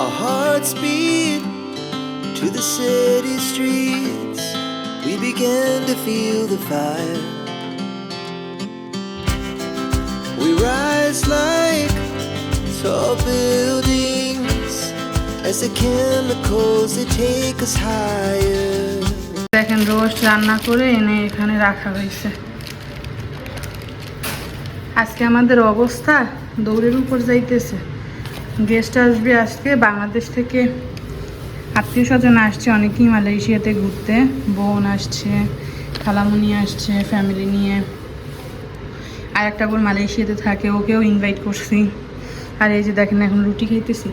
Our hearts beat to the city streets. We began to feel the fire. We rise like tall buildings as the chemicals they take us higher. দেখেন roast রান্না করে এনে এখানে রাখা হয়েছে। আজকে আমাদের অবস্থা দৌড়ের উপর যাইতেছে। গেস্ট আসবে আজকে বাংলাদেশ থেকে, আত্মীয় স্বজন আসছে অনেকেই মালয়েশিয়াতে ঘুরতে, বোন আসছে, খালামুনি আসছে ফ্যামিলি নিয়ে, আর একটা বোন মালয়েশিয়াতে থাকে, ওকেও ইনভাইট করছি। আর এই যে দেখেন এখন রুটি খাইতেছি।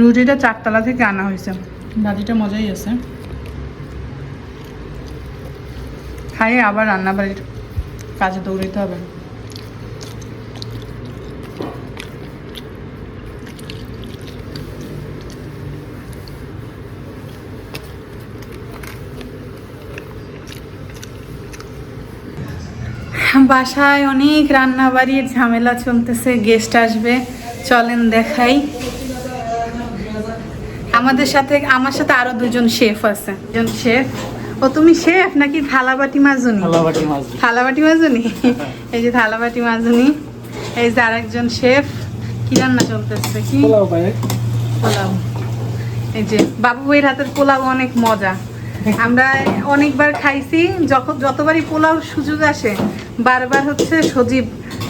রুটিটা 4 তলা থেকে আনা হয়েছে, ভাজিটা মজাই আছে। খাইয়ে আবার রান্নাবাড়ির কাজে দৌড়াইতে হবে। বাসায় অনেক রান্নাবাড়ির ঝামেলা চলতেছে, গেস্ট আসবে, চলেন দেখাই। আমার সাথে আরো 2জন শেফ আছে। একজন শেফ, ও তুমি শেফ নাকি থালাবাটি মাজুনি? থালাবাটি মাজুনি। এই যে থালাবাটি মাজুনি। এই যে আরেকজন শেফ। কি রান্না চলতেছে? কি পোলাও। এই যে বাবু ভাইয়ের হাতের পোলাও অনেক মজা, আমরা অনেকবার খাইছি। যতবারই পোলাও সুযোগ আসে বারবার হচ্ছে সজীব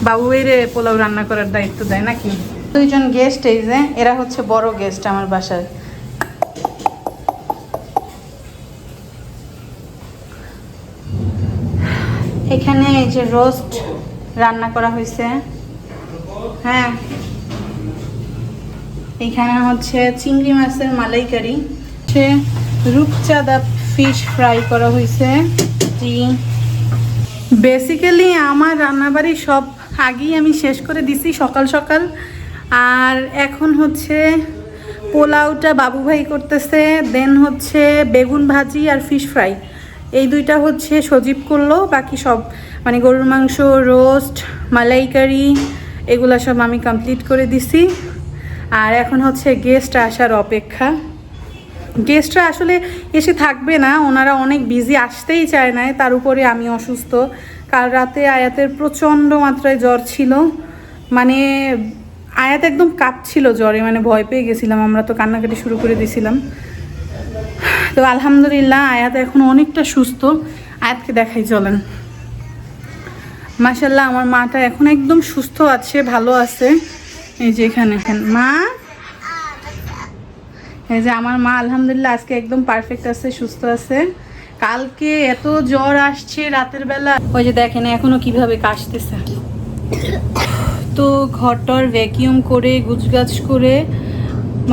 বাবু ভাইয়ের পোলাও রান্না করার দায়িত্ব দেয় নাকি। 2জন গেস্ট, এই যে এরা হচ্ছে বড় গেস্ট আমার বাসায়। এখানে এই যে রোস্ট রান্না করা হয়েছে। হ্যাঁ, এখানে হচ্ছে চিংড়ি মাছের মালাইকারি, রূপচাঁদা ফিশ ফ্রাই করা হয়েছে। বেসিক্যালি আমার রান্নাবাড়ি সব আগেই আমি শেষ করে দিছি সকাল সকাল। আর এখন হচ্ছে পোলাওটা বাবু ভাই করতেছে, দেন হচ্ছে বেগুন ভাজি আর ফিশ ফ্রাই, এই 2টা হচ্ছে সজীব করলো। বাকি সব মানে গরুর মাংস, রোস্ট, মালাইকারি এগুলা সব আমি কমপ্লিট করে দিছি। আর এখন হচ্ছে গেস্ট আসার অপেক্ষা। গেস্টরা আসলে এসে থাকবে না, ওনারা অনেক বিজি, আসতেই চায় না। তার উপরে আমি অসুস্থ। কাল রাতে আয়াতের প্রচণ্ড মাত্রায় জ্বর ছিল, মানে আয়াত একদম কাঁপছিল জ্বরে, মানে ভয় পেয়ে গেছিলাম আমরা, তো কান্নাকাটি শুরু করে দিয়েছিলাম। তো আলহামদুলিল্লাহ আয়াত এখন অনেকটা সুস্থ। আয়াতকে দেখাই চলেন। মাশাল্লাহ আমার মাটা এখন একদম সুস্থ আছে, ভালো আছে। এই যে এখানে মা, এই যে আমার মা আলহামদুলিল্লাহ আজকে একদম পারফেক্ট আছে, সুস্থ আছে। কালকে এত জ্বর আসছে রাতের বেলা, ওই যে দেখেন এখনো কিভাবে কাশতেছে। তো ঘরটর ভ্যাকিউম করে গুছগাছ করে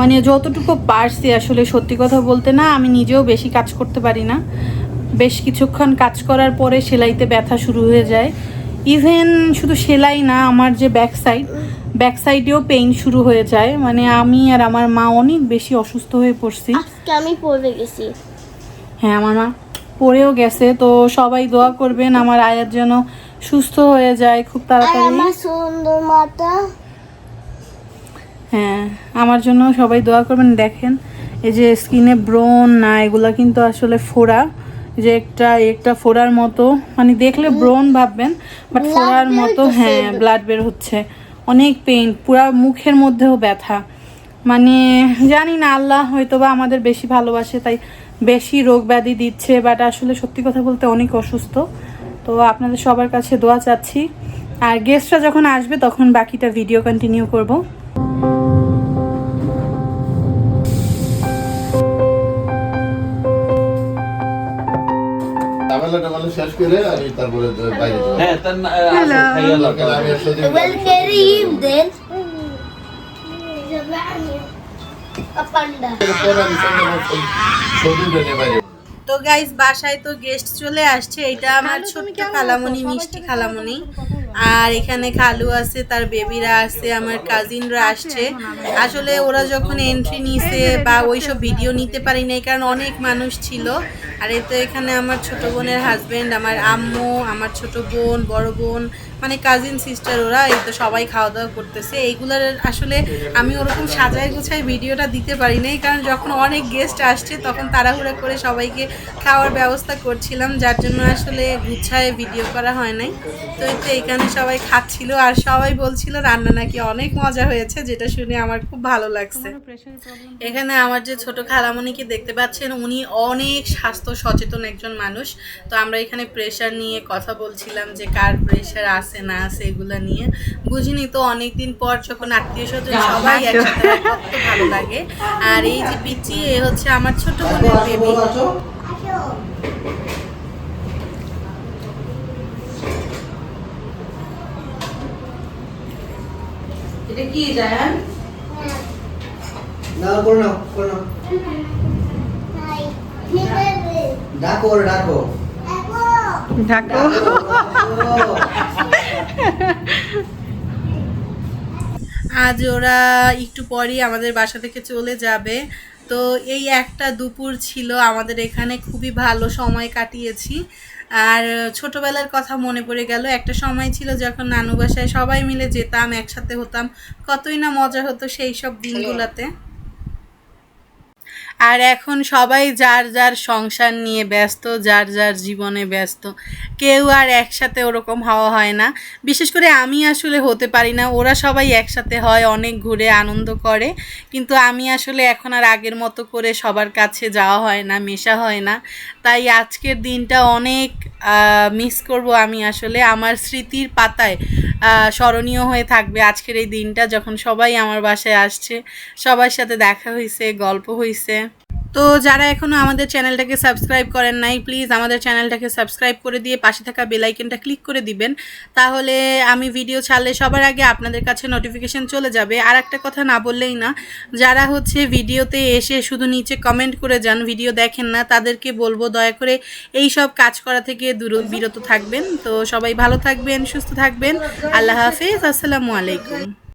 মানে যতটুকু পারছি, আসলে সত্যি কথা বলতে না আমি নিজেও বেশি কাজ করতে পারি না। বেশ কিছুক্ষণ কাজ করার পরে সেলাইতে ব্যথা শুরু হয়ে যায়। ইভেন শুধু সেলাই না, আমার যে ব্যাক সাইডেও পেইন শুরু হয়ে যায়। মানে আমি আর আমার মা অনেক বেশি অসুস্থ হয়ে পড়ছি। আজকে আমি পড়ে গেছি। হ্যাঁ, আমার মা পড়েও গেছে। তো সবাই দোয়া করবেন আমার আয়াত যেন সুস্থ হয়ে যায় খুব তাড়াতাড়ি। আমার সুন্দর মাটা, হ্যাঁ আমার জন্য সবাই দোয়া করবেন। দেখেন এই যে স্কিনে ব্রণ না, এগুলা কিন্তু আসলে ফোড়া, যে একটা ফোড়ার মতো, মানে দেখলে ব্রণ ভাববেন বাট ফোড়ার মতো। হ্যাঁ, ব্লাড বের হচ্ছে, অনেক পেইন, পুরা মুখের মধ্যেও ব্যথা। মানে জানি না, আল্লাহ হয়তো বা আমাদের বেশি ভালোবাসে তাই বেশি রোগ ব্যাধি দিচ্ছে, বাট আসলে সত্যি কথা বলতে অনেক অসুস্থ। তো আপনাদের সবার কাছে দোয়া চাচ্ছি। আর গেস্টরা যখন আসবে তখন বাকিটা ভিডিও কন্টিনিউ করব। শেষ করে আমি তারপরে বাইরে যাব। হ্যাঁ তার আমি আসলে والكريم دين جمعني أباندا. পরে আমি সৌদি আরবে বাইরে। তো গাইস বাসায় তো গেস্ট চলে আসছে। এটা আমার ছোট্ট খালামণি, মিষ্টি খালামণি। আর এখানে খালু আছে, তার বেবিরা আছে, আমার কাজিনরা আসছে। আসলে ওরা যখন এন্ট্রি নিছে বা ওইসব ভিডিও নিতে পারি নাই কারণ অনেক মানুষ ছিল। আর এই তো এখানে আমার ছোট বোনের হাজবেন্ড, আমার আম্মু, আমার ছোট বোন, বড় বোন, মানে কাজিন সিস্টার, ওরা এই তো সবাই খাওয়া দাওয়া করতেছে। এইগুলোর আসলে আমি ওরকম সাজায় গোছায় ভিডিওটা দিতে পারি নাই কারণ যখন অনেক গেস্ট আসছে তখন তাড়াহুড়া করে সবাইকে খাওয়ার ব্যবস্থা করছিলাম, যার জন্য আসলে গুছায় ভিডিও করা হয় নাই। তো এই তো এখানে সবাই খাচ্ছিল আর সবাই বলছিল রান্না নাকি অনেক মজা হয়েছে, যেটা শুনে আমার খুব ভালো লাগছে। এখানে আমার যে ছোট খালামণিকে দেখতে পাচ্ছেন, উনি অনেক স্বাস্থ্য সচেতন একজন মানুষ। তো আমরা এখানে প্রেশার নিয়ে কথা বলছিলাম যে কার প্রেশার আছে না আছে এগুলা নিয়ে। বুঝিনি তো অনেকদিন পর যখন আত্মীয় স্বজন সবাই একসাথে হয়, কত ভালো লাগে। আর এই যে পিচি, এ হচ্ছে আমার ছোট বোনের বেবি। এটা কি জায়ান? না করো না, করো না। ডাকো ওরে, ডাকো। ঢাকো। আজ ওরা একটু পরেই আমাদের বাসা থেকে চলে যাবে। তো এই একটা দুপুর ছিল আমাদের এখানে, খুবই ভালো সময় কাটিয়েছি। আর ছোটবেলার কথা মনে পড়ে গেল, একটা সময় ছিল যখন নানু বাসায় সবাই মিলে যেতাম, একসাথে হতাম, কতই না মজা হতো সেই সব দিনগুলোতে। আর এখন সবাই যার যার সংসার নিয়ে ব্যস্ত, যার যার জীবনে ব্যস্ত, কেউ আর একসাথে ওরকম হওয়া হয় না। বিশেষ করে আমি আসলে হতে পারি না, ওরা সবাই একসাথে হয়, অনেক ঘুরে আনন্দ করে, কিন্তু আমি আসলে এখন আর আগের মতো করে সবার কাছে যাওয়া হয় না, মেশা হয় না। তাই আজকের দিনটা অনেক মিস করব আমি। আসলে আমার স্মৃতির পাতায় স্মরণীয় হয়ে থাকবে আজকের এই দিনটা, যখন সবাই আমার বাসায় আসছে, সবার সাথে দেখা হয়েছে, গল্প হয়েছে। তো যারা এখনও আমাদের চ্যানেলটাকে সাবস্ক্রাইব করেন নাই, প্লিজ আমাদের চ্যানেলটাকে সাবস্ক্রাইব করে দিয়ে পাশে থাকা বেল আইকনটা ক্লিক করে দিবেন, তাহলে আমি ভিডিও ছাড়লে সবার আগে আপনাদের কাছে নোটিফিকেশন চলে যাবে। আর একটা কথা না বললেই না, যারা হচ্ছে ভিডিওতে এসে শুধু নিচে কমেন্ট করে যান, ভিডিও দেখেন না, তাদেরকে বলবো দয়া করে এই সব কাজ করা থেকে বিরত থাকবেন। তো সবাই ভালো থাকবেন, সুস্থ থাকবেন। আল্লাহ হাফেজ, আসসালামু আলাইকুম।